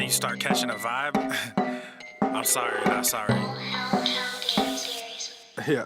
you start catching a vibe, I'm sorry, not sorry. Yeah.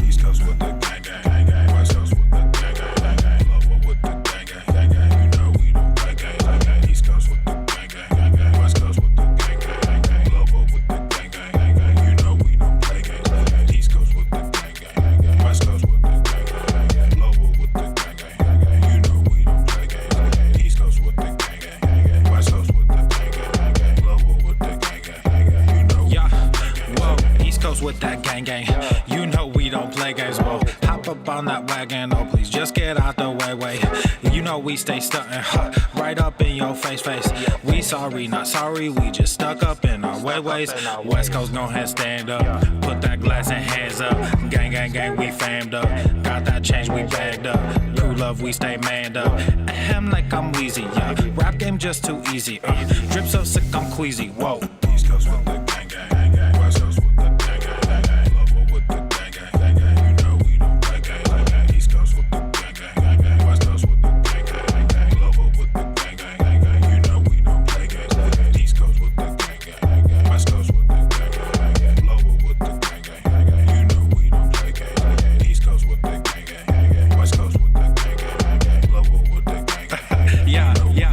East Coast with the gang gang gang, West Coast with the gang gang gang, Lower with the gang gang gang, you know we don't play gang gang. East Coast with the gang gang gang, West Coast with the gang gang gang, Lower with the gang gang gang, you know we don't play gang gang. East Coast with the gang gang gang, West Coast with the gang gang gang, Lower with the gang gang gang, you know we don't play gang gang. East Coast with the gang gang gang, West Coast with the gang gang gang, Lower with the gang gang gang, you know. Yeah, whoa, East Coast with that gang gang. You know we don't play games, whoa. Hop up on that wagon, oh please just get out the way. You know we stay stuntin', right up in your face. We sorry, not sorry, we just stuck up in our ways. West Coast gon' head stand up, put that glass and hands up. Gang, we famed up, got that change, we bagged up. True love, we stay manned up. Ahem like I'm wheezy, yeah. Rap game just too easy, drip so sick I'm queasy, whoa. East Coast with the gang gang gang, West Coast with the gang gang gang, Lower with the gang gang gang, you know we don't play gang gang. East Coast with the gang gang gang, West Coast with the gang gang gang, Lower with the gang gang gang, you know we don't play gang gang. East Coast with the gang gang gang, West Coast with the gang gang gang, Lower with the gang gang gang, you know we don't play gang gang. East Coast with the gang gang gang, West Coast with the gang gang gang, Lower with the gang gang gang. Yeah.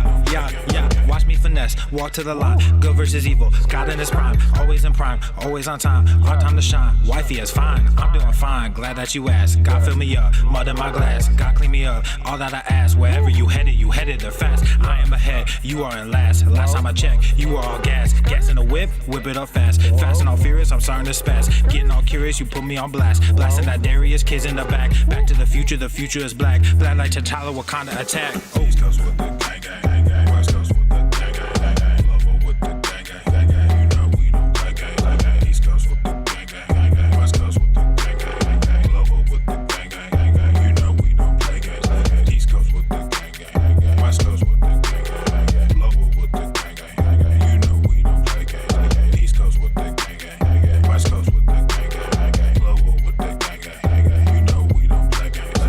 Watch me finesse, walk to the line. Good versus evil, God in his prime. Always in prime, always on time. Our time to shine, wifey is fine. I'm doing fine, glad that you asked. God fill me up, mud in my glass. God clean me up, all that I ask. Wherever you headed there fast. I am ahead, you are in last. Last time I checked, you were all gas. Gas in the whip it up fast. Fast and all furious, I'm starting to spaz. Getting all curious, you put me on blast. Blasting that Darius, kids in the back. Back to the future is black. Black like T'Challa, Wakanda attack. East Coast with the gang gang gang, West Coast with the gang gang gang, Lower with the gang gang gang, you know we don't play gang gang. East Coast with the gang gang gang, West Coast with the gang gang gang, Lower with the gang gang gang, you know we don't play gang gang. East Coast with the gang gang gang, West Coast with the gang gang gang, Lower with the gang gang gang, you know we don't play gang gang. East Coast with the gang gang gang, West Coast with the gang gang gang, Lower with the gang gang gang, you know we don't play gang gang.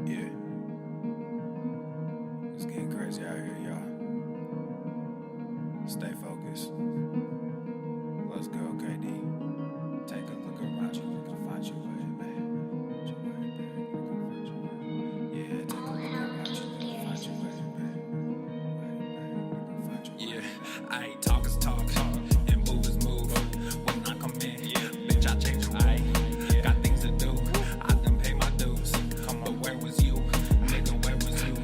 Yeah. It's getting crazy out here, y'all. Stay focused. Let's go, KD. Take a look around you, look to find your way, babe. Yeah, take a look around you, look to find your way, babe. Yeah, I ain't talk is talk, and move is move. When I come in, bitch, I change your way. Got things to do, I done pay my dues. But where was you? Nigga, where was you?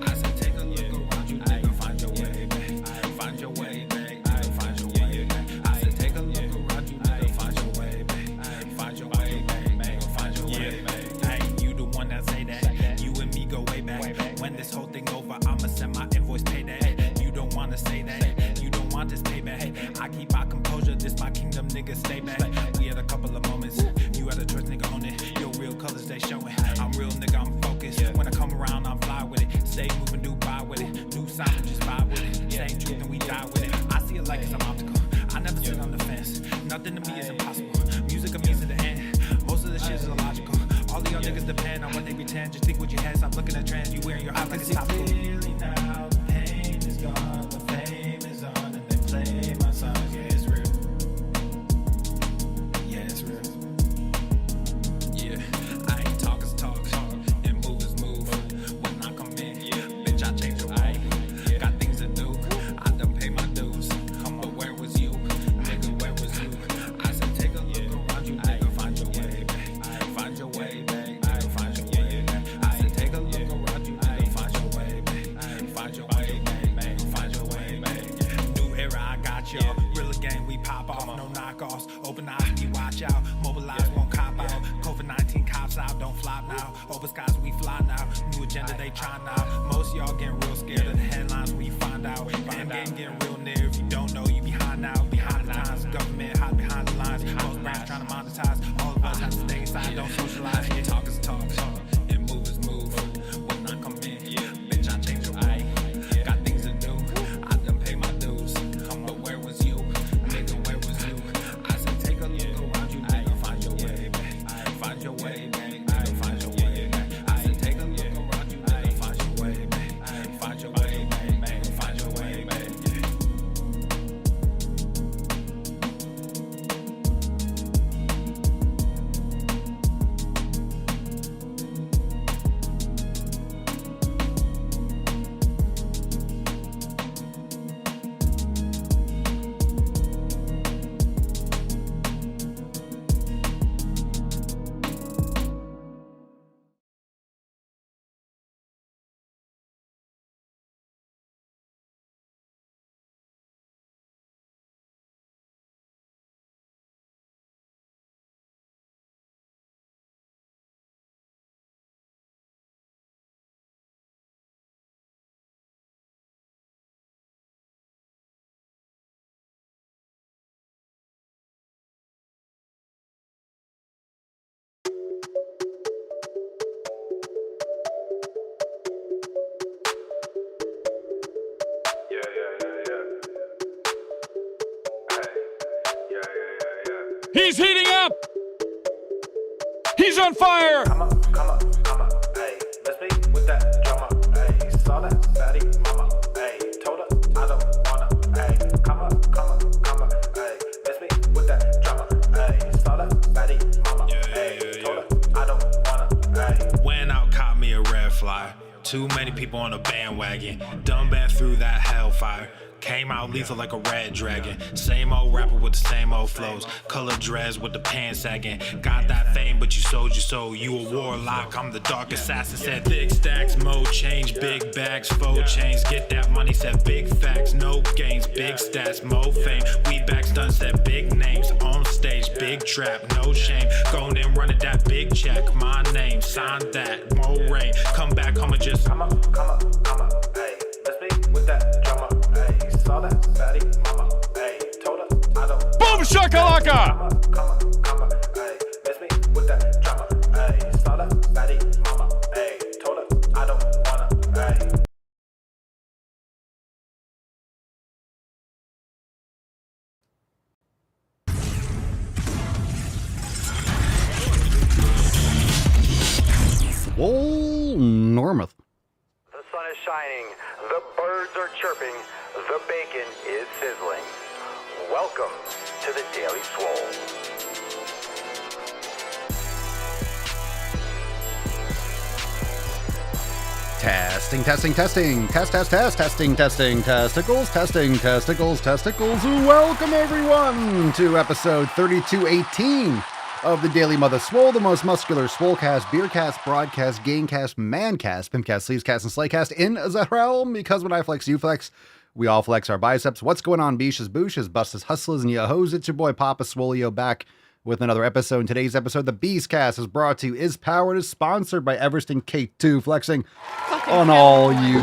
I said take a look around you, nigga, find your way, babe. Find your way, babe. Find your way, babe. I said take a look around you, nigga, find your way, babe. Find your way, babe. Find your way, babe. Hey, you the one that say that. You and me go way back. When this whole thing over, I'ma send my invoice payday. You don't wanna say that. You don't want this payback. I keep my composure, this my kingdom, nigga, stay back. We had a couple of moments. You had a choice, nigga, on it. Your real colors, they showing. I'm real, nigga, I'm focused. When I come around, I'm fly with it. Stay moving, do buy with it. New sound, just vibe with it. Same truth and we die with it. I see it like it's an optical. I never sit on the fence. Nothing to me is impossible. Music of me to the end. Most of the shit is illogical. All the young niggas depend on what they pretend. Just think what you had. Stop looking at trends. You wearing your heart like it's topical. Clearly now, the pain is gone. The fame is on. And they play my songs. Yeah, it's real. Yeah, it's real. Yeah, I ain't talk is talk, and move is move. When I come in, bitch, I change the way. Got things to do, I done pay my dues. But where was you? Nigga, where was you? I said take a look around you, nigga, find your way, babe. Find your way, babe. Find your way, babe. I said take a look around you, nigga, find your way, babe. Open eyes, we watch out. Mobilize, won't cop out. COVID-19 cops out, don't flop now. Open skies, we fly now. New agenda, they try now. Most y'all getting real scared of the headlines when you find out. End game getting real near. If you don't know, you behind now. Behind the times, government hide behind the lines. Most brands trying to monetize. All of us have to stay inside, don't socialize. Talk is talk, and move is move. When I come in, bitch, I change your eye. Got things to do. I done pay my dues. But where was you? Nigga, where was you? I said, take a look around you, nigga. Find your way back. Find your way back. Nigga, find your way back. I said, take a look around you, nigga. Find your way back. Find your way back. Nigga, find your way back. He's heating up! He's on fire! Come up, ayy. Let's be with that drama, ayy. Saw that fatty mama, ayy. Told her I don't wanna, ayy. Come up, ayy. Let's be with that drama, ayy. Saw that fatty mama, ayy. Told her I don't wanna, ayy. Went out, caught me a red fly. Too many people on a bandwagon. Done been through that hellfire. Came out lethal like a red dragon. Same old rapper with the same old flows. Color dreads with the pants sagging. Got that fame, but you sold your soul. You a warlock, I'm the dark assassin. Said thick stacks, mo change, big bags, faux chains. Get that money, said big facts, no gains, big stats, mo fame. We back stunts, said big names. On stage, big trap, no shame. Going and running that big check. My name, sign that, mo rain. Come back home and just Come up, ayy. Let's be with that drama, ayy. Saw that fatty mama, ayy. Told her I don't. Boom shakalaka! Come up, ayy. Let's be with that drama, ayy. Saw that fatty mama, ayy. Told her I don't wanna, ayy. Swole Normuth. The sun is shining, the birds are chirping, the bacon is sizzling. Welcome to the Daily Swole. Testing. Testicles. Welcome everyone to episode 3218 of the Daily Mother Swole, the most muscular swolecast, beercast, broadcast, gamecast, mancast, pimpcast, sleevescast, and slaycast in the realm. Because when I flex, you flex. We all flex our biceps. What's going on, beaches, booshes, bustas, hustlers, and yo-hos? It's your boy Papa Swolio back with another episode. In today's episode, the Beastcast is brought to you, is powered, is sponsored by Everesting K2, flexing on all you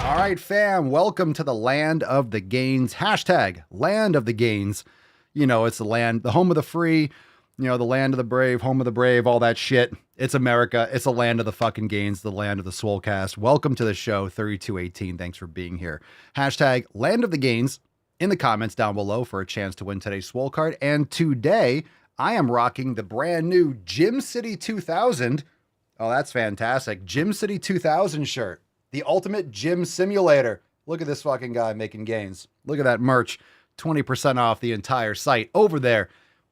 All right, fam, welcome to the land of the gains. Hashtag land of the gains. You know, it's the land, the home of the free, you know, the land of the brave, home of the brave, all that shit. It's America. It's the land of the fucking gains, the land of the Swolecast. Welcome to the show, 3218. Thanks for being here. Hashtag land of the gains in the comments down below for a chance to win today's Swole card. And today, I am rocking the brand new Gym City 2000. Oh, that's fantastic. Gym City 2000 shirt. The ultimate gym simulator. Look at this fucking guy making gains. Look at that merch. 20% off the entire site over there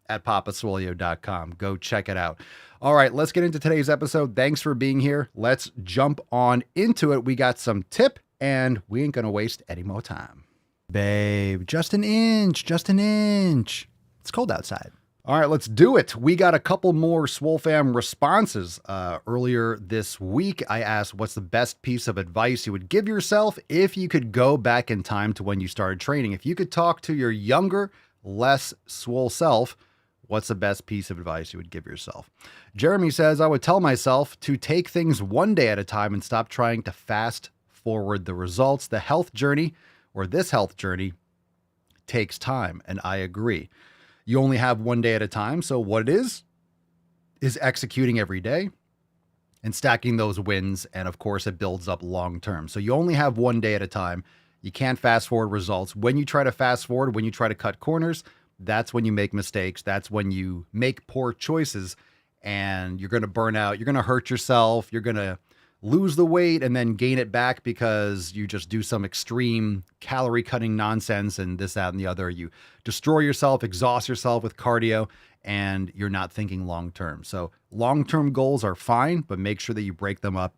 at papaswolio.com. Go check it out. All right, let's get into today's episode. Thanks for being here. Let's jump on into it. We got some tip, and we ain't going to waste any more time. Babe, just an inch. It's cold outside. All right, let's do it. We got a couple more Swole Fam responses. Earlier this week, I asked what's the best piece of advice you would give yourself if you could go back in time to when you started training. If you could talk to your younger, less swole self, what's the best piece of advice you would give yourself? Jeremy says, I would tell myself to take things one day at a time and stop trying to fast forward the results. The health journey, or this health journey, takes time, and I agree. You only have one day at a time. So what it is executing every day and stacking those wins. And of course, it builds up long term. So you only have one day at a time. You can't fast forward results. When you try to fast forward, when you try to cut corners, that's when you make mistakes. That's when you make poor choices and you're going to burn out. You're going to hurt yourself. You're going to lose the weight and then gain it back because you just do some extreme calorie cutting nonsense and this, that, and the other. You destroy yourself, exhaust yourself with cardio, and you're not thinking long-term. So long-term goals are fine, but make sure that you break them up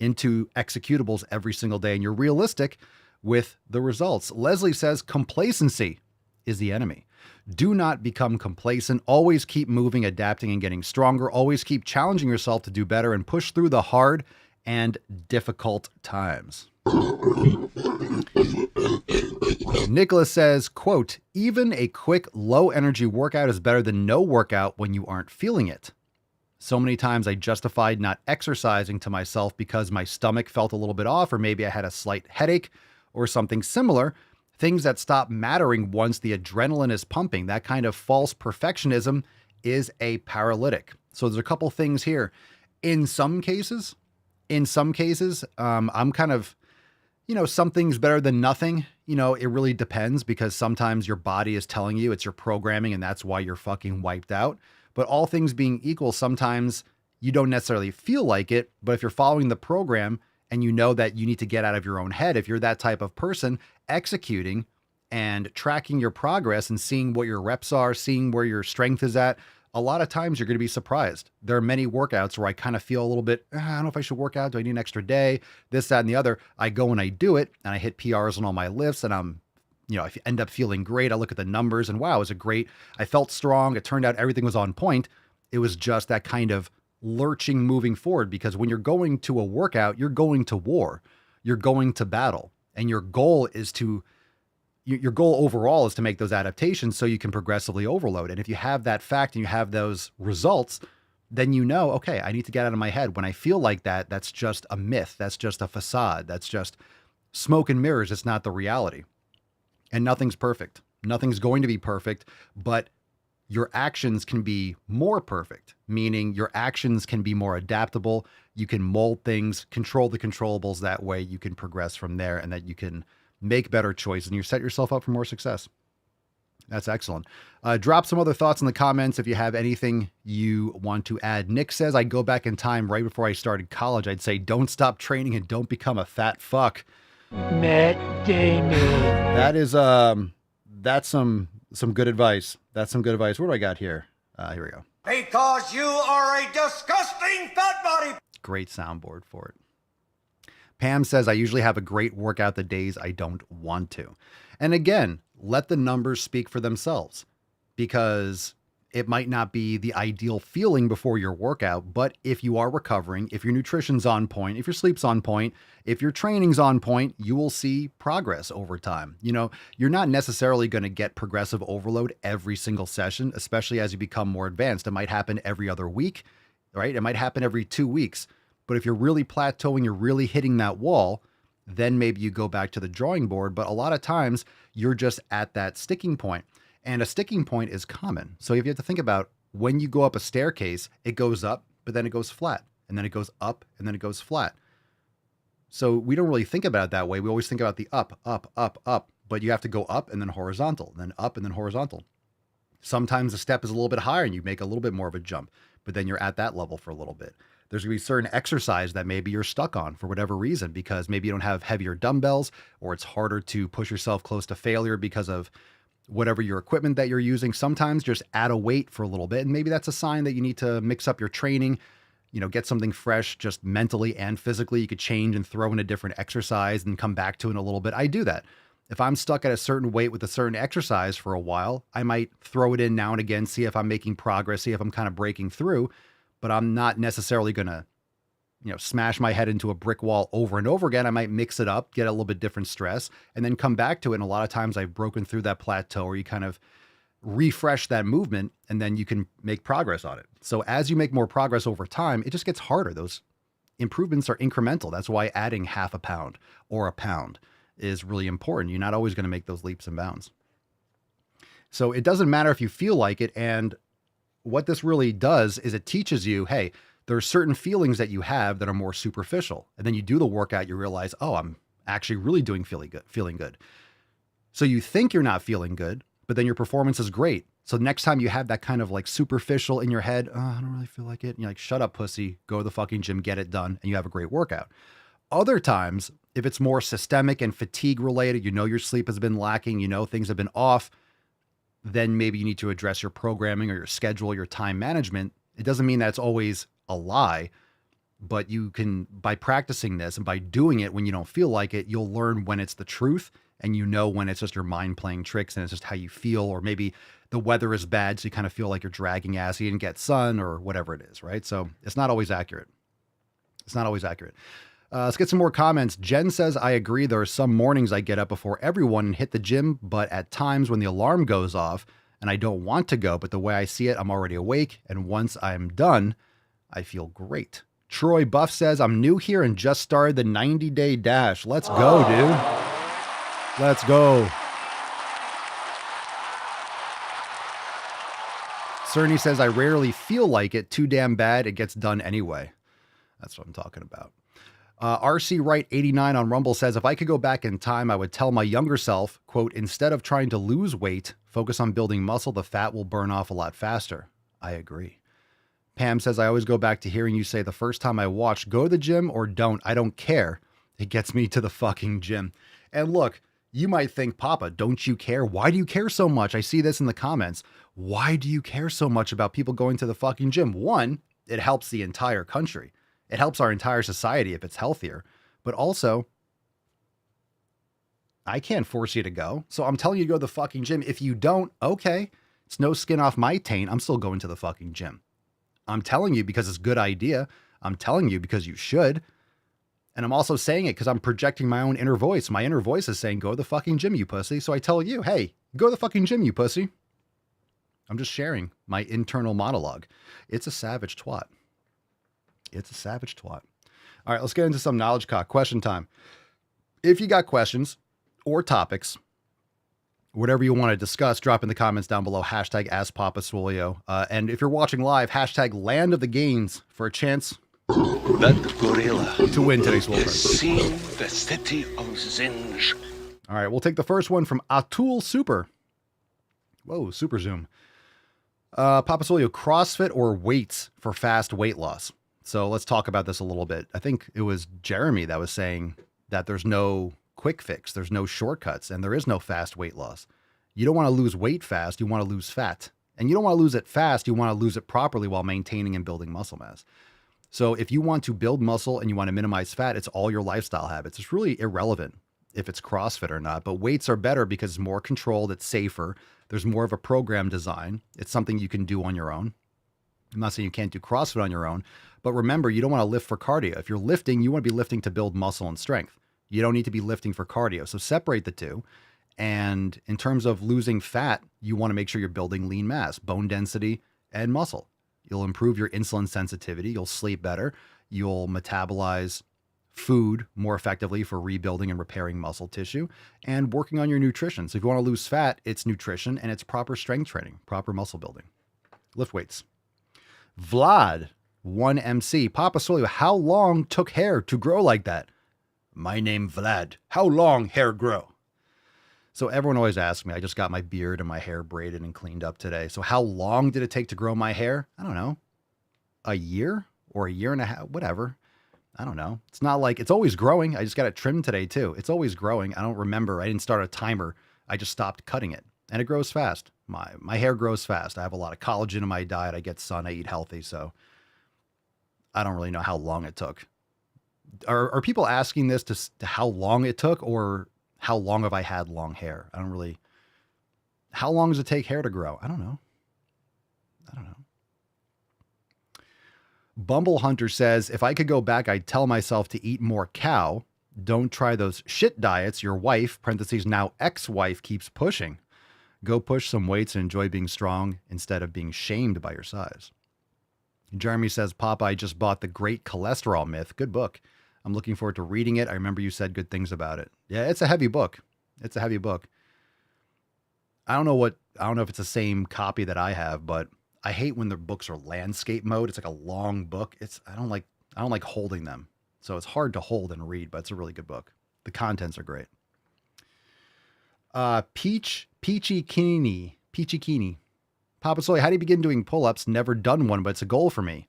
into executables every single day and you're realistic with the results. Leslie says complacency is the enemy. Do not become complacent. Always keep moving, adapting, and getting stronger. Always keep challenging yourself to do better and push through the hard and difficult times. Nicholas says, quote, even a quick low energy workout is better than no workout when you aren't feeling it. So many times I justified not exercising to myself because my stomach felt a little bit off, or maybe I had a slight headache or something similar. Things that stop mattering once the adrenaline is pumping. That kind of false perfectionism is a paralytic. So there's a couple things here. In some cases, I'm kind of, something's better than nothing. It really depends because sometimes your body is telling you it's your programming and that's why you're fucking wiped out. But all things being equal, sometimes you don't necessarily feel like it. But if you're following the program and you know that you need to get out of your own head, if you're that type of person, executing and tracking your progress and seeing what your reps are, seeing where your strength is at, a lot of times you're going to be surprised. There are many workouts where I kind of feel a little bit, I don't know if I should work out. Do I need an extra day? This, that, and the other. I go and I do it and I hit PRs on all my lifts and I end up feeling great. I look at the numbers and wow, it was I felt strong. It turned out everything was on point. It was just that kind of lurching moving forward because when you're going to a workout, you're going to war, you're going to battle, and your goal overall is to make those adaptations so you can progressively overload. And if you have that fact and you have those results, then okay, I need to get out of my head. When I feel like that, that's just a myth. That's just a facade. That's just smoke and mirrors. It's not the reality. And nothing's perfect. Nothing's going to be perfect, but your actions can be more perfect, meaning your actions can be more adaptable. You can mold things, control the controllables. That way you can progress from there and that you can make better choices and you set yourself up for more success. That's excellent. Drop some other thoughts in the comments if you have anything you want to add. Nick says, I go back in time right before I started college. I'd say, don't stop training and don't become a fat fuck. Matt Damon. That is, that's some good advice. That's some good advice. What do I got here? Here we go. Because you are a disgusting fat body. Great soundboard for it. Pam says, I usually have a great workout the days I don't want to. And again, let the numbers speak for themselves because it might not be the ideal feeling before your workout, but if you are recovering, if your nutrition's on point, if your sleep's on point, if your training's on point, you will see progress over time. You're not necessarily going to get progressive overload every single session, especially as you become more advanced. It might happen every other week, right? It might happen every 2 weeks. But if you're really plateauing, you're really hitting that wall, then maybe you go back to the drawing board. But a lot of times you're just at that sticking point. And a sticking point is common. So if you have to think about when you go up a staircase, it goes up, but then it goes flat. And then it goes up, and then it goes flat. So we don't really think about it that way. We always think about the up, up, up, up. But you have to go up and then horizontal, then up and then horizontal. Sometimes the step is a little bit higher and you make a little bit more of a jump, but then you're at that level for a little bit. There's going to be certain exercise that maybe you're stuck on for whatever reason, because maybe you don't have heavier dumbbells or it's harder to push yourself close to failure because of whatever your equipment that you're using. Sometimes just add a weight for a little bit. And maybe that's a sign that you need to mix up your training, get something fresh, just mentally and physically. You could change and throw in a different exercise and come back to it in a little bit. I do that. If I'm stuck at a certain weight with a certain exercise for a while, I might throw it in now and again, see if I'm making progress, see if I'm kind of breaking through, but I'm not necessarily going to, smash my head into a brick wall over and over again. I might mix it up, get a little bit different stress, and then come back to it. And a lot of times I've broken through that plateau, or you kind of refresh that movement, and then you can make progress on it. So as you make more progress over time, it just gets harder. Those improvements are incremental. That's why adding half a pound or a pound is really important. You're not always going to make those leaps and bounds. So it doesn't matter if you feel like it. And what this really does is it teaches you, hey, there are certain feelings that you have that are more superficial. And then you do the workout, you realize, oh, I'm actually really feeling good. So you think you're not feeling good, but then your performance is great. So next time you have that kind of like superficial in your head, oh, I don't really feel like it. And you're like, shut up, pussy, go to the fucking gym, get it done. And you have a great workout. Other times, if it's more systemic and fatigue related, your sleep has been lacking, things have been off, then maybe you need to address your programming or your schedule, your time management. It doesn't mean that's always a lie, but you can, by practicing this and by doing it when you don't feel like it, you'll learn when it's the truth, and when it's just your mind playing tricks and it's just how you feel, or maybe the weather is bad, so you kind of feel like you're dragging ass, you didn't get sun or whatever it is, right? So it's not always accurate. Let's get some more comments. Jen says, I agree. There are some mornings I get up before everyone and hit the gym, but at times when the alarm goes off and I don't want to go, but the way I see it, I'm already awake. And once I'm done, I feel great. Troy Buff says, I'm new here and just started the 90-day dash. Let's go, dude. Let's go. Cerny says, I rarely feel like it. Too damn bad. It gets done anyway. That's what I'm talking about. RC Wright 89 on Rumble says, if I could go back in time, I would tell my younger self, quote, instead of trying to lose weight, focus on building muscle. The fat will burn off a lot faster. I agree. Pam says, I always go back to hearing you say the first time I watched, go to the gym or don't. I don't care. It gets me to the fucking gym. And look, you might think, Papa, don't you care? Why do you care so much? I see this in the comments. Why do you care so much about people going to the fucking gym? One, it helps the entire country. It helps our entire society if it's healthier. But also, I can't force you to go. So I'm telling you to go to the fucking gym. If you don't, okay, it's no skin off my taint. I'm still going to the fucking gym. I'm telling you because it's a good idea. I'm telling you because you should. And I'm also saying it because I'm projecting my own inner voice. My inner voice is saying, go to the fucking gym, you pussy. So I tell you, hey, go to the fucking gym, you pussy. I'm just sharing my internal monologue. It's a savage twat. It's a savage twat. All right, let's get into some knowledge cock. Question time. If you got questions or topics, whatever you want to discuss, drop in the comments down below. Hashtag AskPapaSwolio. And if you're watching live, hashtag Land of the Gains for a chance that gorilla to win today's Swole. has seen the city of Zinj. All right, we'll take the first one from Atul Super. Whoa, super zoom. Papa Swolio, CrossFit or weights for fast weight loss? So let's talk about this a little bit. I think it was Jeremy that was saying that there's no quick fix, there's no shortcuts, and there is no fast weight loss. You don't want to lose weight fast, you want to lose fat. And you don't want to lose it fast, you want to lose it properly while maintaining and building muscle mass. So if you want to build muscle and you want to minimize fat, it's all your lifestyle habits. It's really irrelevant if it's CrossFit or not, but weights are better because it's more controlled, it's safer, there's more of a program design. It's something you can do on your own. I'm not saying you can't do CrossFit on your own, but remember, you don't want to lift for cardio. If you're lifting, you want to be lifting to build muscle and strength. You don't need to be lifting for cardio. So separate the two. And in terms of losing fat, you want to make sure you're building lean mass, bone density, and muscle. You'll improve your insulin sensitivity. You'll sleep better. You'll metabolize food more effectively for rebuilding and repairing muscle tissue and working on your nutrition. So if you want to lose fat, it's nutrition and it's proper strength training, proper muscle building. Lift weights. Vlad, 1MC. Papa Swolio, how long took hair to grow like that? My name Vlad. How long hair grow? So everyone always asks me, I just got my beard and my hair braided and cleaned up today. So how long did it take to grow my hair? I don't know. A year or a year and a half, whatever. I don't know. It's not like it's always growing. I just got it trimmed today too. It's always growing. I don't remember. I didn't start a timer. I just stopped cutting it and it grows fast. My hair grows fast. I have a lot of collagen in my diet. I get sun. I eat healthy. So I don't really know how long it took. Are people asking this to how long it took or how long have I had long hair? I don't really. How long does it take hair to grow? I don't know. Bumble Hunter says, if I could go back, I'd tell myself to eat more cow. Don't try those shit diets your wife, parentheses now ex-wife, keeps pushing. Go push some weights and enjoy being strong instead of being shamed by your size. Jeremy says, Papa, I just bought The Great Cholesterol Myth. Good book. I'm looking forward to reading it. I remember you said good things about it. Yeah, it's a heavy book. It's a heavy book. I don't know if it's the same copy that I have, but I hate when the books are landscape mode. It's like a long book. I don't like holding them. So it's hard to hold and read, but it's a really good book. The contents are great. Peachy Keeney. Papa Soy, how do you begin doing pull-ups? Never done one, but it's a goal for me.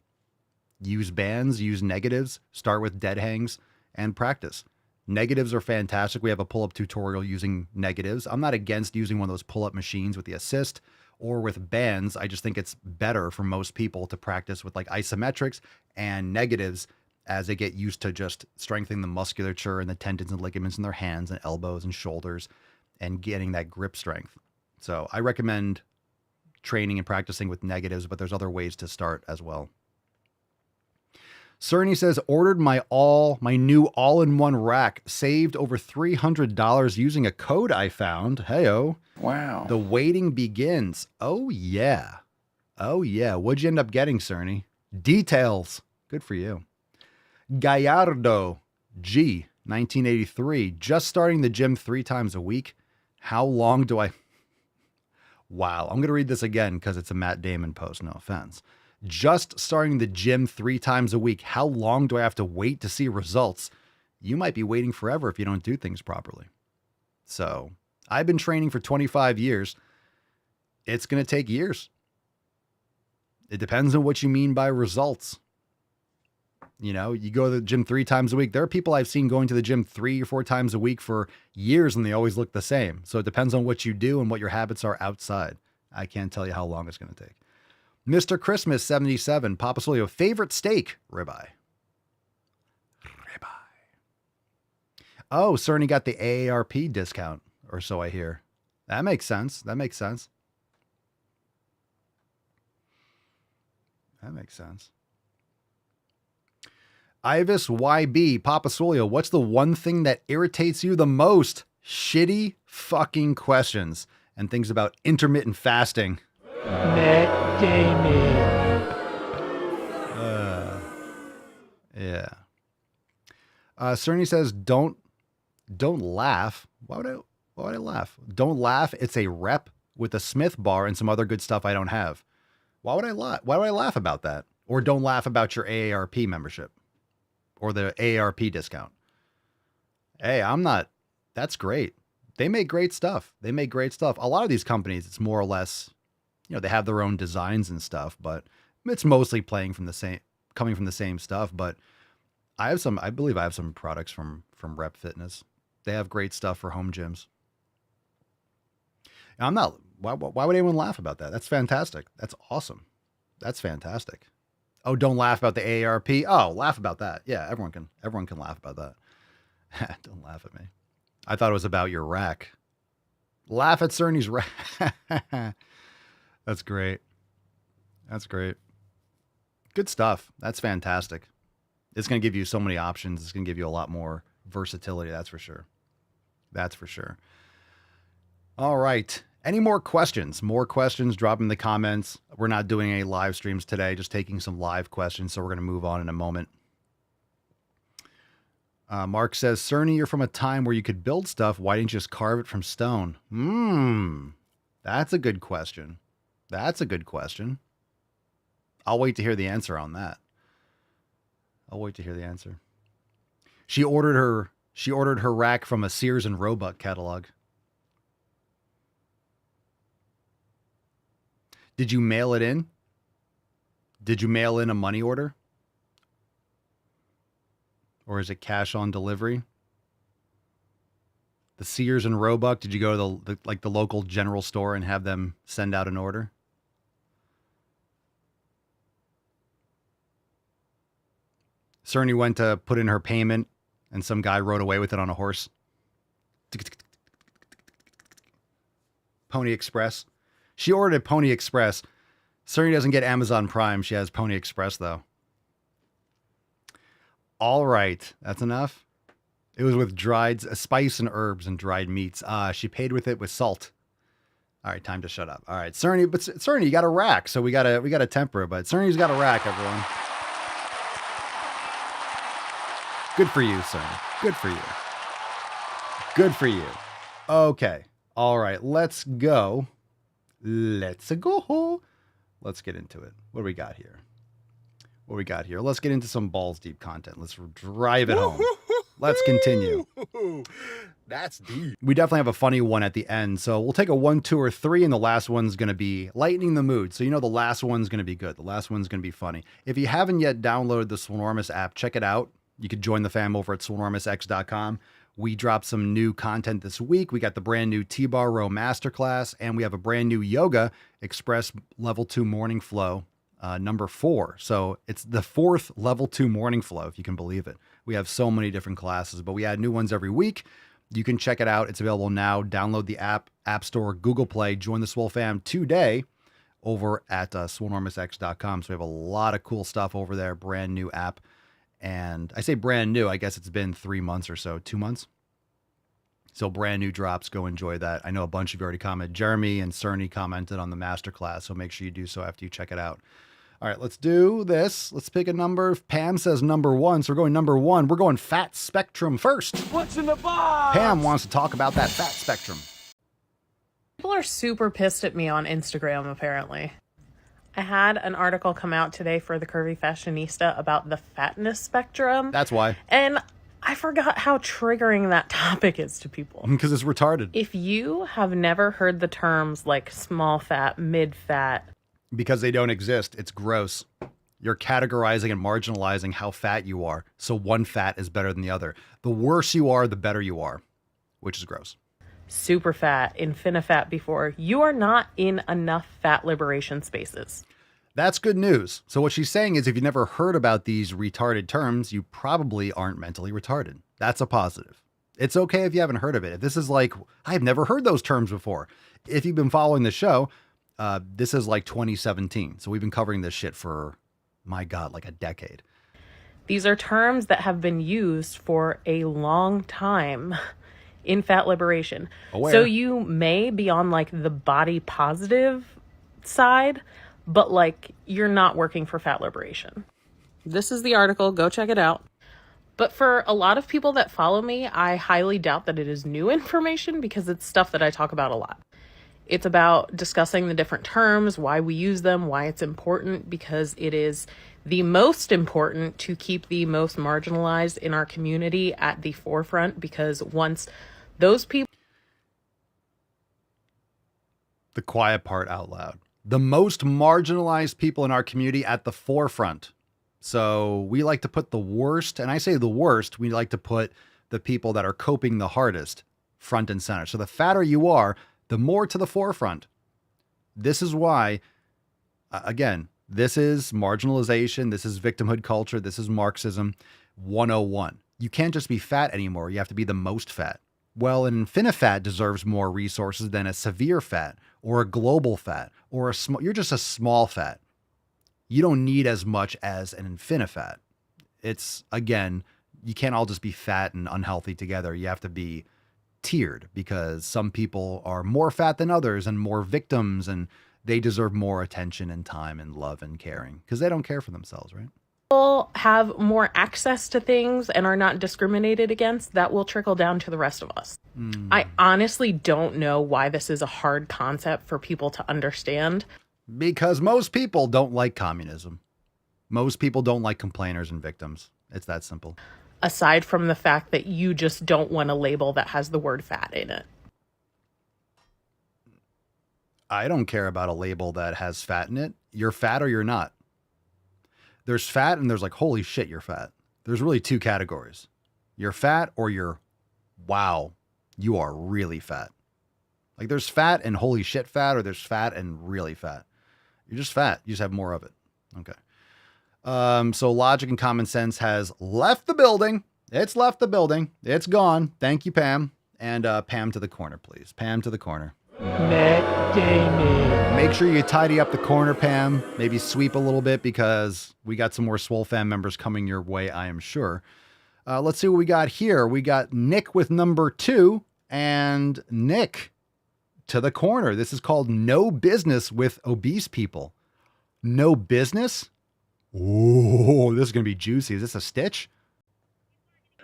Use bands, use negatives, start with dead hangs, and practice. Negatives are fantastic. We have a pull-up tutorial using negatives. I'm not against using one of those pull-up machines with the assist or with bands. I just think it's better for most people to practice with like isometrics and negatives as they get used to just strengthening the musculature and the tendons and ligaments in their hands and elbows and shoulders and getting that grip strength. So I recommend training and practicing with negatives, but there's other ways to start as well. Cerny says, ordered my new all-in-one rack, saved over $300 using a code I found. Heyo. Wow. The waiting begins. Oh yeah. What'd you end up getting, Cerny? Details. Good for you. Gallardo G, 1983. Just starting the gym 3 times a week. How long do I... Wow. I'm going to read this again because it's a Matt Damon post. No offense. Just starting the gym 3 times a week. How long do I have to wait to see results? You might be waiting forever if you don't do things properly. So I've been training for 25 years. It's going to take years. It depends on what you mean by results. You know, you go to the gym 3 times a week. There are people I've seen going to the gym 3 or 4 times a week for years and they always look the same. So it depends on what you do and what your habits are outside. I can't tell you how long it's going to take. Mr. Christmas 77, Papa Solio, favorite steak, ribeye. Oh, Cerny got the AARP discount, or so I hear. That makes sense. Ivis YB, Papa Solio, what's the one thing that irritates you the most? Shitty fucking questions and things about intermittent fasting. Matt Damon. Yeah. Cerny says, don't laugh. Why would I laugh? Don't laugh. It's a rep with a Smith bar and some other good stuff I don't have. Why would I laugh about that? Or don't laugh about your AARP membership or the AARP discount. Hey, that's great. They make great stuff. A lot of these companies, it's more or less, they have their own designs and stuff, but it's mostly coming from the same stuff. But I believe I have some products from Rep Fitness. They have great stuff for home gyms. And why would anyone laugh about that? That's fantastic. That's awesome. That's fantastic. Oh, don't laugh about the AARP. Oh, laugh about that. Yeah, everyone can laugh about that. Don't laugh at me. I thought it was about your rack. Laugh at Cerny's rack. That's great. Good stuff. That's fantastic. It's going to give you so many options. It's going to give you a lot more versatility. That's for sure. All right. Any more questions? Drop in the comments. We're not doing any live streams today, just taking some live questions. So we're going to move on in a moment. Mark says, Cerny, you're from a time where you could build stuff. Why didn't you just carve it from stone? That's a good question. I'll wait to hear the answer on that. She ordered her rack from a Sears and Roebuck catalog. Did you mail it in? Did you mail in a money order? Or is it cash on delivery? The Sears and Roebuck, did you go to the local general store and have them send out an order? Cerny went to put in her payment and some guy rode away with it on a horse. Pony Express. She ordered at Pony Express. Cerny doesn't get Amazon Prime. She has Pony Express, though. All right. That's enough. It was with dried spice and herbs and dried meats. She paid with it with salt. All right, time to shut up. All right, Cerny, but Cerny, you got a rack, so we gotta temper it. But Cerny's got a rack, everyone. Good for you, Cerny. Good for you. Good for you. Okay. All right, let's go. Let's go. Let's get into it. What do we got here? Let's get into some balls deep content. Let's drive it home. Let's continue. That's deep. We definitely have a funny one at the end. So we'll take a 1, 2, or 3, and the last one's going to be lightening the mood. So the last one's going to be good. The last one's going to be funny. If you haven't yet downloaded the Swolenormous app, check it out. You could join the fam over at swolenormousx.com. We dropped some new content this week. We got the brand new T-Bar Row Masterclass, and we have a brand new Yoga Express Level 2 Morning Flow, number 4. So it's the 4th Level 2 Morning Flow, if you can believe it. We have so many different classes, but we add new ones every week. You can check it out. It's available now. Download the app, App Store, Google Play. Join the Swole fam today over at swolenormousx.com. So we have a lot of cool stuff over there. Brand new app. And I say brand new, I guess it's been 3 months or so, 2 months. So brand new drops. Go enjoy that. I know a bunch of you already commented. Jeremy and Cerny commented on the masterclass, so make sure you do so after you check it out. All right, let's do this. Let's pick a number. Pam says number 1, so we're going number 1. We're going fat spectrum first. What's in the box? Pam wants to talk about that fat spectrum. People are super pissed at me on Instagram, apparently. I had an article come out today for the Curvy Fashionista about the fatness spectrum. That's why. And I forgot how triggering that topic is to people. Because it's retarded. If you have never heard the terms like small fat, mid fat, because they don't exist, it's gross. You're categorizing and marginalizing how fat you are. So one fat is better than the other. The worse you are, the better you are, which is gross. Super fat, infinifat before, you are not in enough fat liberation spaces. That's good news. So what she's saying is if you've never heard about these retarded terms, you probably aren't mentally retarded. That's a positive. It's okay if you haven't heard of it. If this is like, I've never heard those terms before. If you've been following the show, this is like 2017. So we've been covering this shit for, my God, like a decade. These are terms that have been used for a long time in fat liberation. Aware. So you may be on like the body positive side, but like you're not working for fat liberation. This is the article. Go check it out. But for a lot of people that follow me, I highly doubt that it is new information because it's stuff that I talk about a lot. It's about discussing the different terms, why we use them, why it's important, because it is the most important to keep the most marginalized in our community at the forefront, because once those people... The quiet part out loud. The most marginalized people in our community at the forefront. So we like to put the worst, and I say the worst, we like to put the people that are coping the hardest front and center. So the fatter you are, the more to the forefront. This is why, again, this is marginalization. This is victimhood culture. This is Marxism 101. You can't just be fat anymore. You have to be the most fat. Well, an infinifat deserves more resources than a severe fat or a global fat or you're just a small fat. You don't need as much as an infinifat. It's, again, you can't all just be fat and unhealthy together. You have to be tiered because some people are more fat than others and more victims, and they deserve more attention and time and love and caring because they don't care for themselves, right? People have more access to things and are not discriminated against, that will trickle down to the rest of us. I honestly don't know why this is a hard concept for people to understand. Because most people don't like communism. Most people don't like complainers and victims. It's that simple. Aside from the fact that you just don't want a label that has the word fat in it. I don't care about a label that has fat in it. You're fat or you're not. There's fat and there's like, holy shit, you're fat. There's really two categories. You're fat or you're, wow, you are really fat. Like there's fat and holy shit fat, or there's fat and really fat. You're just fat. You just have more of it. Okay. So logic and common sense has left the building. It's left the building. It's gone. Thank you, Pam. And Pam to the corner, please. Pam to the corner. Matt Damon. Make sure you tidy up the corner, Pam. Maybe sweep a little bit because we got some more Swole fan members coming your way, I am sure. Let's see what we got here. We got Nick with number 2, and Nick to the corner. This is called No Business with Obese People. No business? Oh, this is going to be juicy. Is this a stitch?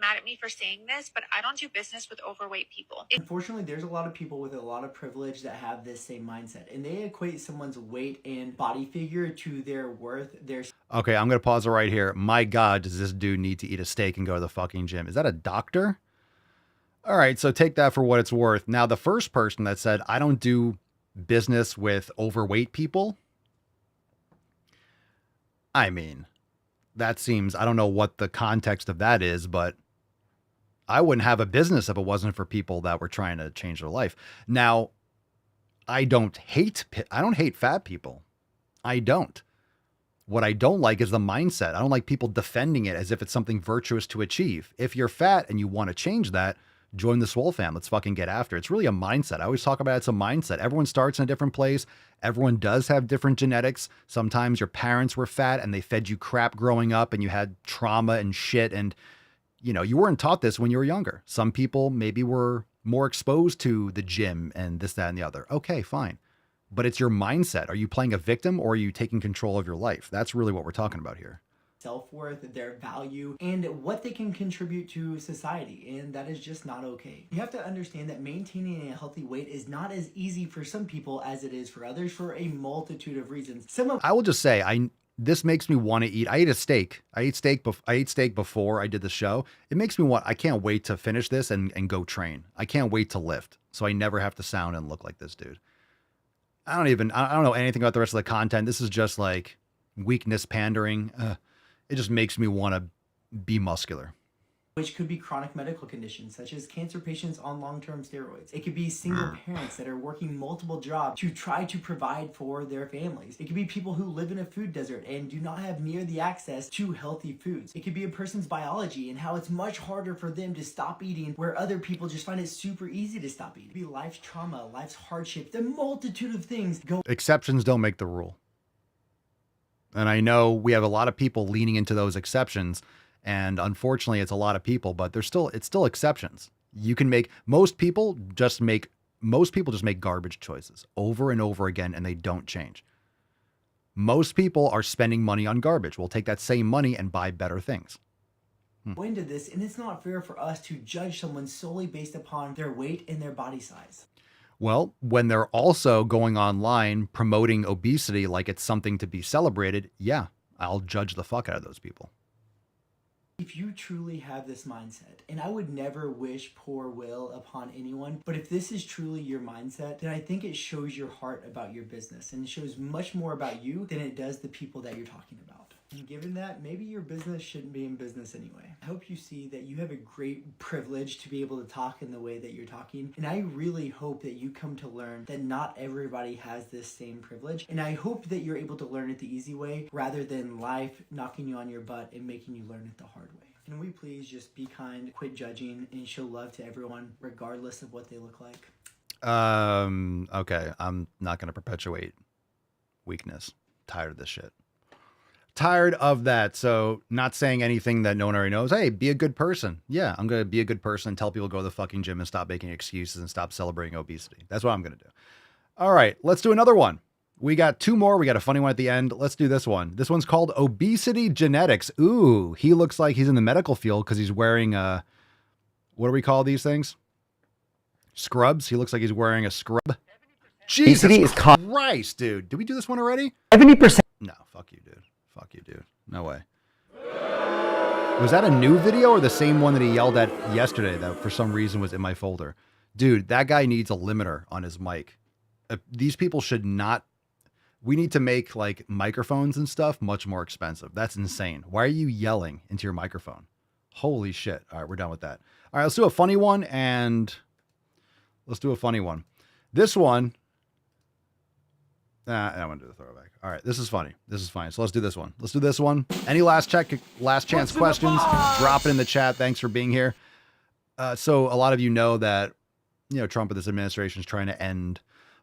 Mad at me for saying this, but I don't do business with overweight people. Unfortunately, there's a lot of people with a lot of privilege that have this same mindset, and they equate someone's weight and body figure to their worth. Okay, I'm going to pause it right here. My God, does this dude need to eat a steak and go to the fucking gym? Is that a doctor? All right, so take that for what it's worth. Now, the first person that said, I don't do business with overweight people. I mean, that seems, I don't know what the context of that is, but I wouldn't have a business if it wasn't for people that were trying to change their life. Now, I don't hate fat people. I don't. What I don't like is the mindset. I don't like people defending it as if it's something virtuous to achieve. If you're fat and you want to change that, join the Swole fam. Let's fucking get after it. It's really a mindset. I always talk about it's a mindset. Everyone starts in a different place. Everyone does have different genetics. Sometimes your parents were fat and they fed you crap growing up and you had trauma and shit. And, you know, you weren't taught this when you were younger. Some people maybe were more exposed to the gym and this, that, and the other. Okay, fine. But it's your mindset. Are you playing a victim or are you taking control of your life? That's really what we're talking about here. Self-worth, their value, and what they can contribute to society, and that is just not okay. You have to understand that maintaining a healthy weight is not as easy for some people as it is for others for a multitude of reasons. I will just say, this makes me want to eat. I ate a steak. I ate steak before I did the show. It makes me want, I can't wait to finish this and go train. I can't wait to lift, so I never have to sound and look like this dude. I don't know anything about the rest of the content. This is just like weakness pandering. It just makes me want to be muscular. Which could be chronic medical conditions, such as cancer patients on long-term steroids. It could be single parents that are working multiple jobs to try to provide for their families. It could be people who live in a food desert and do not have near the access to healthy foods. It could be a person's biology and how it's much harder for them to stop eating, where other people just find it super easy to stop eating. It could be life's trauma, life's hardship, the multitude of things go. Exceptions don't make the rule. And I know we have a lot of people leaning into those exceptions. And unfortunately, it's a lot of people, but it's still exceptions. You can make, most people just make garbage choices over and over again, and they don't change. Most people are spending money on garbage. We'll take that same money and buy better things. Go into this, and it's not fair for us to judge someone solely based upon their weight and their body size. Well, when they're also going online promoting obesity like it's something to be celebrated, yeah, I'll judge the fuck out of those people. If you truly have this mindset, and I would never wish poor will upon anyone, but if this is truly your mindset, then I think it shows your heart about your business, and it shows much more about you than it does the people that you're talking about. And given that, maybe your business shouldn't be in business anyway. I hope you see that you have a great privilege to be able to talk in the way that you're talking, and I really hope that you come to learn that not everybody has this same privilege, and I hope that you're able to learn it the easy way rather than life knocking you on your butt and making you learn it the hard way. Can we please just be kind, quit judging, and show love to everyone regardless of what they look like? Okay, I'm not going to perpetuate weakness. Tired of this shit. Tired of that. So not saying anything that no one already knows. Hey, be a good person. Yeah, I'm going to be a good person and tell people to go to the fucking gym and stop making excuses and stop celebrating obesity. That's what I'm going to do. All right, let's do another one. We got 2 more. We got a funny one at the end. Let's do this one. This one's called Obesity Genetics. Ooh, he looks like he's in the medical field because he's wearing a, what do we call these things? Scrubs. He looks like he's wearing a scrub. Jesus Christ, dude. Did we do this one already? 70%. No, fuck you, dude. Fuck you, dude. No way. Was that a new video or the same one that he yelled at yesterday that for some reason was in my folder? Dude, that guy needs a limiter on his mic. These people should not. We need to make like microphones and stuff much more expensive. That's insane. Why are you yelling into your microphone? Holy shit. All right, we're done with that. All right, let's do a funny one This one. I want to do the throwback. All right, this is funny. This is fine. So let's do this one. Any last chance questions? Drop it in the chat. Thanks for being here. So a lot of you know that Trump and this administration is trying to end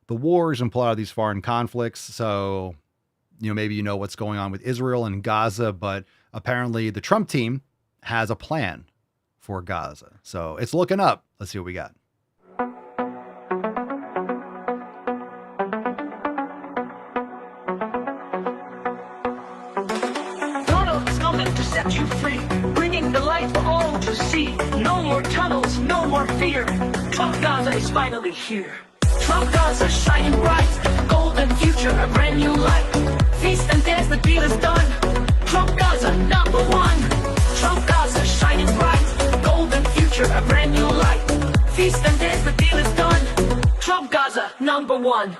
the wars and pull out of these foreign conflicts. So, maybe you know what's going on with Israel and Gaza, but apparently the Trump team has a plan for Gaza. So it's looking up. Let's see what we got. Donald's coming to set you free, bringing the light for all to see. No more tunnels, no more fear. Trump Gaza is finally here. Trump Gaza shining bright, golden future, a brand new light. Feast and dance, the deal is done. Trump Gaza, number one. Trump Gaza shining bright, golden future, a brand new light. Feast and dance, the deal is done. Trump Gaza, number one.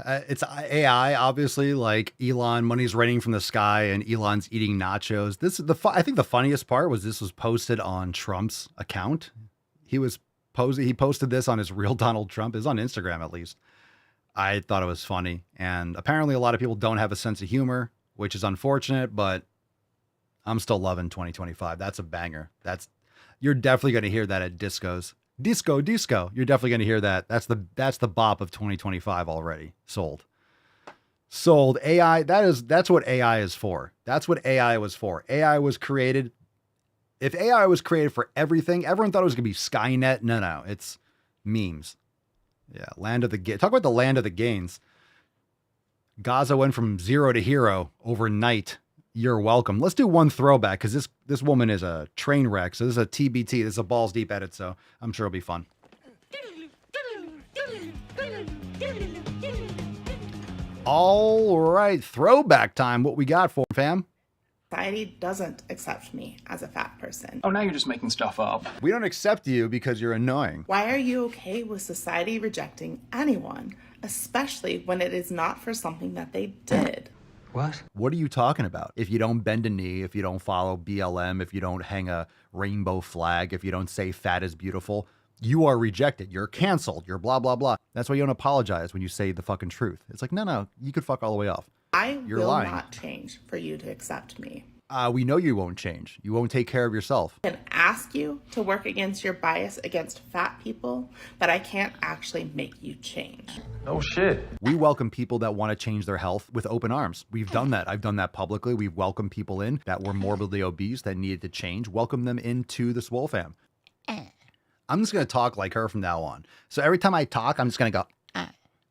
It's AI, obviously, like Elon, money's raining from the sky and Elon's eating nachos. I think the funniest part was this was posted on Trump's account. He posted this on his real Donald Trump. It's on Instagram, at least. I thought it was funny. And apparently a lot of people don't have a sense of humor, which is unfortunate, but I'm still loving 2025. That's a banger. You're definitely going to hear that at discos. Disco. You're definitely going to hear that. That's the bop of 2025 already. Sold. AI. That's what AI is for. That's what AI was for. AI was created. If AI was created for everything, everyone thought it was going to be Skynet. No, it's memes. Yeah. Talk about the land of the gains. Gaza went from 0 to hero overnight. You're welcome. Let's do one throwback because this woman is a train wreck. So this is a TBT. This is a balls deep edit. So I'm sure it'll be fun. All right. Throwback time. What we got for fam? Society doesn't accept me as a fat person. Oh, now you're just making stuff up. We don't accept you because you're annoying. Why are you okay with society rejecting anyone, especially when it is not for something that they did? What are you talking about? If you don't bend a knee, if you don't follow BLM, if you don't hang a rainbow flag, if you don't say fat is beautiful, you are rejected. You're canceled. You're blah, blah, blah. That's why you don't apologize when you say the fucking truth. It's like, no, you could fuck all the way off. You're will lying. Not change for you to accept me. We know you won't change. You won't take care of yourself. I can ask you to work against your bias against fat people, but I can't actually make you change. Oh, shit. We welcome people that want to change their health with open arms. We've done that. I've done that publicly. We've welcomed people in that were morbidly obese that needed to change. Welcome them into the Swole fam. I'm just going to talk like her from now on. So every time I talk, I'm just going to go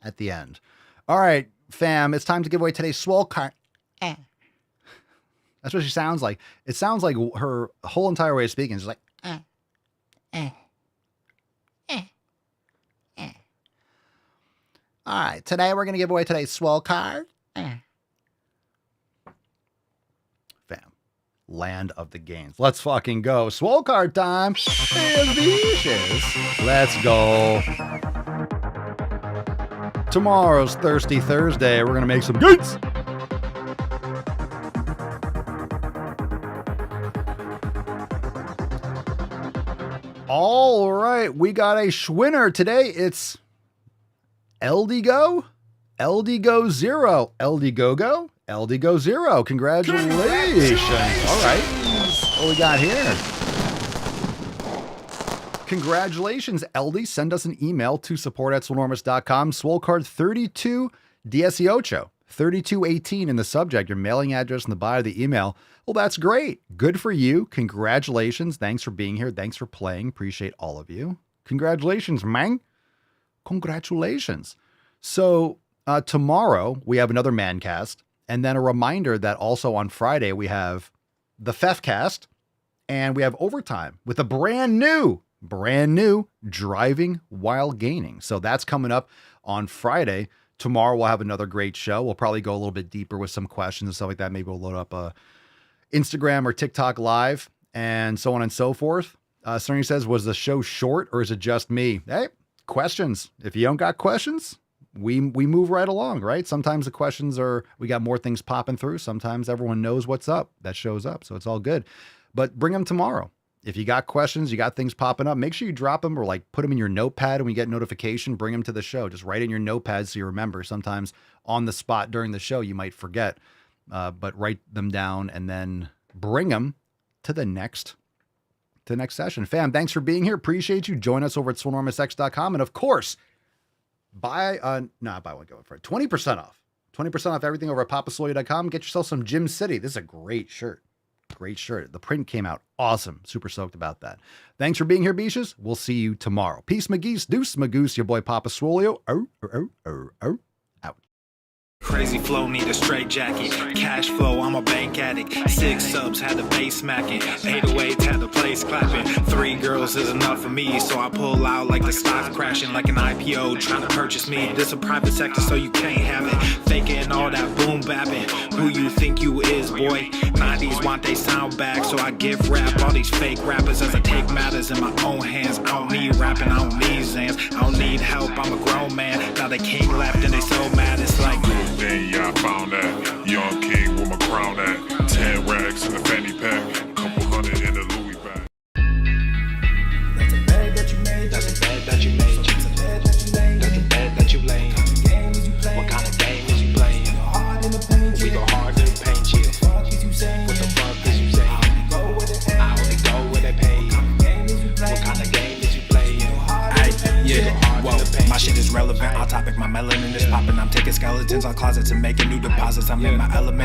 at the end. All right, fam, it's time to give away today's Swole card. That's what she sounds like. It sounds like her whole entire way of speaking is like, All right, today we're going to give away today's Swole card. Fam, land of the gains. Let's fucking go. Swole card time. Here's the issues. Let's go. Tomorrow's Thirsty Thursday. We're going to make some gains. All right, we got a Schwinner today. It's Eldigo 0. Eldigo 0. Congratulations. All right, what we got here? Congratulations, Eldy. Send us an email to support@swolenormous.com. Swole card 32 18, 3218 in the subject, your mailing address in the body of the email. Well, that's great. Good for you. Congratulations. Thanks for being here. Thanks for playing. Appreciate all of you. Congratulations, man. Congratulations. So tomorrow we have another Mancast, and then a reminder that also on Friday we have the Fefcast, and we have Overtime with a brand new Driving While Gaining. So that's coming up on Friday. Tomorrow we'll have another great show. We'll probably go a little bit deeper with some questions and stuff like that. Maybe we'll load up a Instagram or TikTok live and so on and so forth. Sonny says, was the show short or is it just me? Hey, questions. If you don't got questions, we move right along, right? Sometimes the questions we got more things popping through. Sometimes everyone knows what's up that shows up. So it's all good, but bring them tomorrow. If you got questions, you got things popping up, make sure you drop them or like put them in your notepad. And when you get notification, bring them to the show. Just write in your notepad so you remember. Sometimes on the spot during the show, you might forget, but write them down and then bring them to the next the next session. Fam, thanks for being here. Appreciate you. Join us over at swolenormousx.com. And of course, buy one, go for it. 20% off. 20% off everything over at papaswole.com. Get yourself some Gym City. This is a great shirt. Great shirt. The print came out awesome. Super stoked about that. Thanks for being here, Beaches. We'll see you tomorrow. Peace, McGeese. Deuce, Magoose. Your boy, Papa Swolio. Out. Crazy flow, need a straight jacket. Cash flow, I'm a bank addict. 6 subs, had the bass smacking. 808s, had the place clapping. 3 girls is enough for me, so I pull out like the stock's crashing. Like an IPO, trying to purchase me. This a private sector, so you can't have it. Faking all that boom bapping. Who you think you is, boy? 90s want they sound back, so I give rap all these fake rappers as I take matters in my own hands. I don't need rapping, I don't need Zans. I don't need help, I'm a grown man. Now they king left and they so mad, it's like... Then yeah, I found that young king with my crown at 10 racks in the fanny pack, couple hundred in the Louis bag. That's a bed that you made. That's a bed that you made. That's a bed that you laid. That's a bed that you laid. What kind of game is you playing? We go hard in the paint. We go hard in the paint. What the fuck is you saying? What the fuck is you saying? I only go where they pay. What kind of game is you playing? Yeah, whoa, my shit is relevant. On topic, my melanin is popping. I'm taking skeletons on closets and making new deposits. I'm in my element.